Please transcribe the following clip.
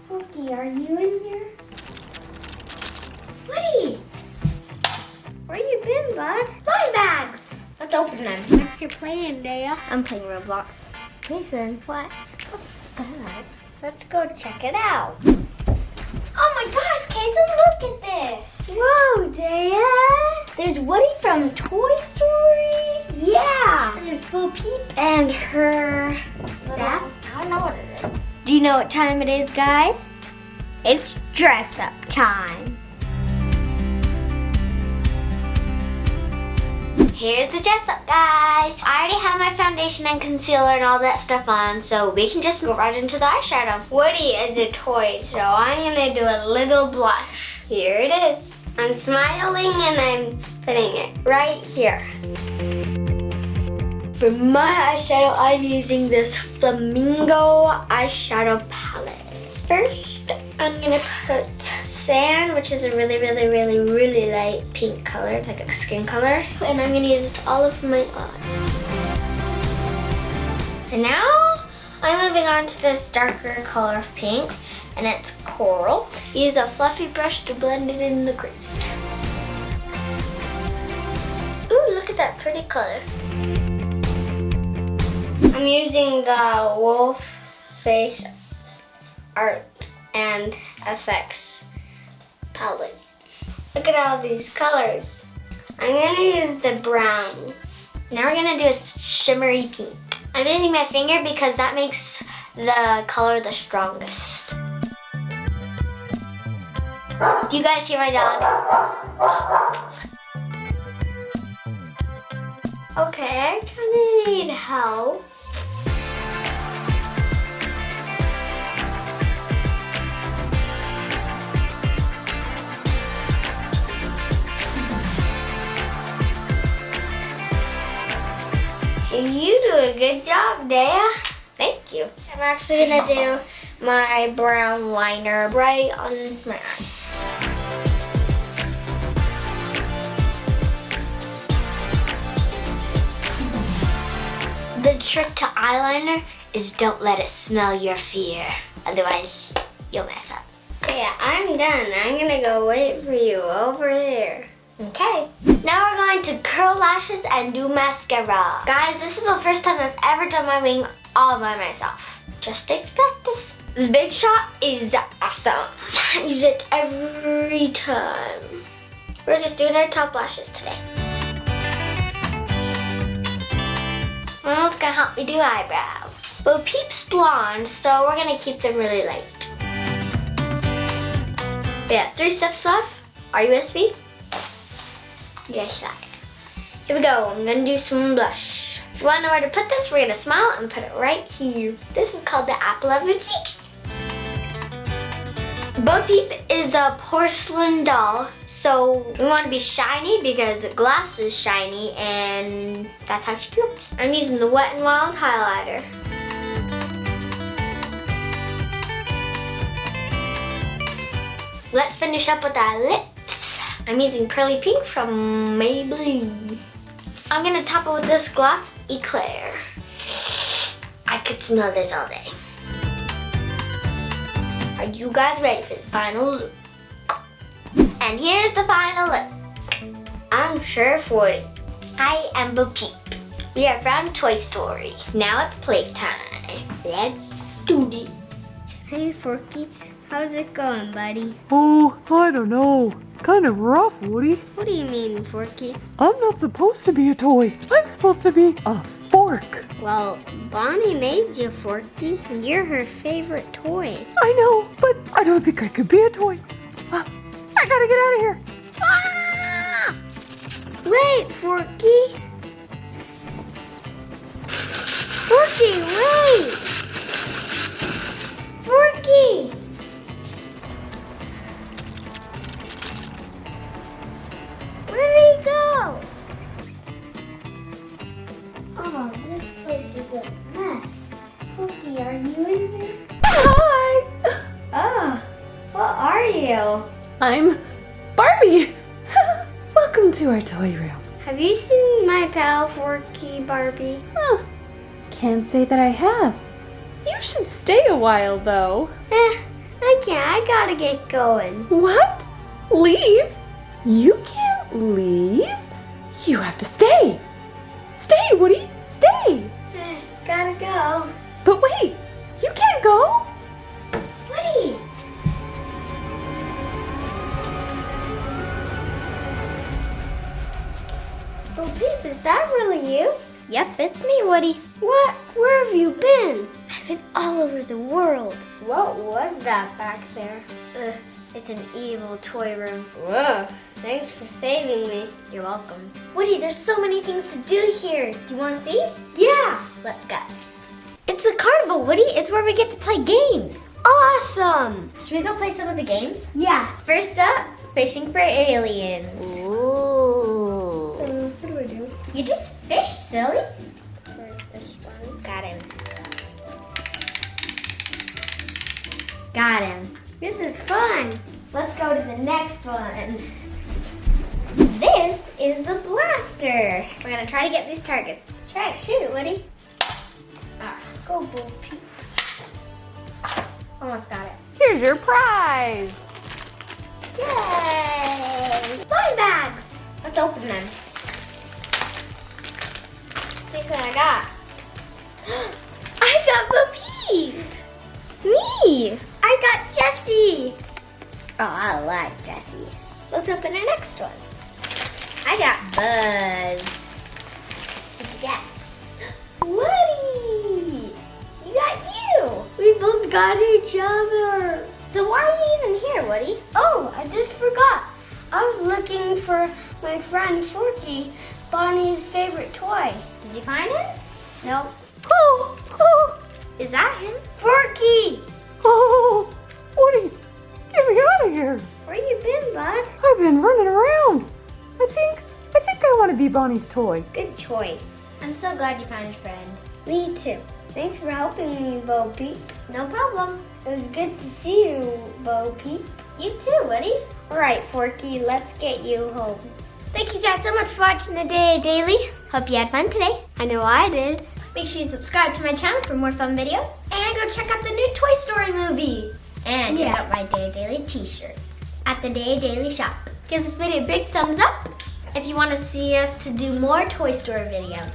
Forky, are you in here? Woody! Where you been, bud? My bags! Let's open them. What's your plan, Daya? I'm playing Roblox. Nathan, what? What's that? Let's go check it out. Oh my gosh, Kason, look at this! Whoa, Daya! There's Woody from Toy Story. Yeah! And there's Bo Peep and her staff. I don't know what it is. Do you know what time it is, guys? It's dress up time. Here's the dress up, guys. I already have my foundation and concealer and all that stuff on, so we can just go right into the eyeshadow. Woody is a toy, so I'm gonna do a little blush. Here it is. I'm smiling and I'm putting it right here. For my eyeshadow, I'm using this Flamingo eyeshadow palette. First, I'm gonna put Sand, which is a really light pink color. It's like a skin color. And I'm gonna use it all over my eye. And now, I'm moving on to this darker color of pink, and it's Coral. Use a fluffy brush to blend it in the crease. Ooh, look at that pretty color. I'm using the wolf face art and effects palette. Look at all these colors. I'm gonna use the brown. Now we're gonna do a shimmery pink. I'm using my finger because that makes the color the strongest. Do you guys hear my dog? Okay, I kinda need help. You do a good job, Daya. Thank you. I'm actually gonna do my brown liner right on my eye. The trick to eyeliner is don't let it smell your fear. Otherwise, you'll mess up. Okay, I'm done. I'm gonna go wait for you over there. Okay. Now we're going to curl lashes and do mascara. Guys, this is the first time I've ever done my wing all by myself. Just takes practice. The Big Shot is awesome. I use it every time. We're just doing our top lashes today. Mom's gonna help me do eyebrows. Bo Peep's blonde, so we're gonna keep them really light. We have 3 steps left. Are you with me? Yes, I am. Here we go. I'm gonna do some blush. If you wanna know where to put this, we're gonna smile and put it right here. This is called the apple of your cheeks. Bo Peep is a porcelain doll, so we want to be shiny because the glass is shiny, and that's how she looks. I'm using the Wet n Wild highlighter. Let's finish up with our lips. I'm using Pearly Pink from Maybelline. I'm gonna top it with this gloss Eclair. I could smell this all day. Are you guys ready for the final look? And here's the final look. I'm Sheriff Woody. I am Bo Peep. We are from Toy Story. Now it's playtime. Let's do this. Hey Forky, how's it going, buddy? Oh, I don't know. It's kind of rough, Woody. What do you mean, Forky? I'm not supposed to be a toy. I'm supposed to be a fork. Well, Bonnie made you, Forky, and you're her favorite toy. I know, but I don't think I could be a toy. I gotta get out of here. Ah! Wait, Forky. Forky, wait! Forky! Where did he go? Oh, this place is a mess. Forky, are you in here? Hi! Oh, what are you? I'm Barbie. Welcome to our toy room. Have you seen my pal Forky, Barbie? Can't say that I have. You should stay a while, though. I can't. I gotta get going. What? Leave? You can't leave. You have to stay. Stay, Woody. Stay. Gotta go. But wait, you can't go. Woody! Bo Peep, is that really you? Yep, it's me, Woody. What? Where have you been? I've been all over the world. What was that back there? It's an evil toy room. Whoa, thanks for saving me. You're welcome. Woody, there's so many things to do here. Do you want to see? Yeah, let's go. It's a carnival, Woody. It's where we get to play games. Awesome! Should we go play some of the games? Yeah. First up, fishing for aliens. Ooh. What do I do? You just fish, silly. Where's this one? Got him. Got him. This is fun. Let's go to the next one. This is the blaster. We're gonna try to get these targets. Try to shoot it, Woody. Go, Bo Peep. Almost got it. Here's your prize. Yay! Fun bags. Let's open them. See what I got. I got Bo Peep. Me. I got Jessie. Oh, I like Jessie. Let's open our next ones. I got Buzz. What'd you get? Woody! You got you! We both got each other. So why are you even here, Woody? Oh, I just forgot. I was looking for my friend Forky, Bonnie's favorite toy. Did you find him? Nope. Oh. Is that him? Forky! Oh, Woody, get me out of here. Where you been, bud? I've been running around. I think I want to be Bonnie's toy. Good choice. I'm so glad you found your friend. Me too. Thanks for helping me, Bo Peep. No problem. It was good to see you, Bo Peep. You too, Woody. All right, Forky, let's get you home. Thank you guys so much for watching the Daya Daily. Hope you had fun today. I know I did. Make sure you subscribe to my channel for more fun videos. And go check out the new Toy Story movie. And check out my Daya Daily t-shirts at the Daya Daily shop. Give this video a big thumbs up if you want to see us to do more Toy Story videos.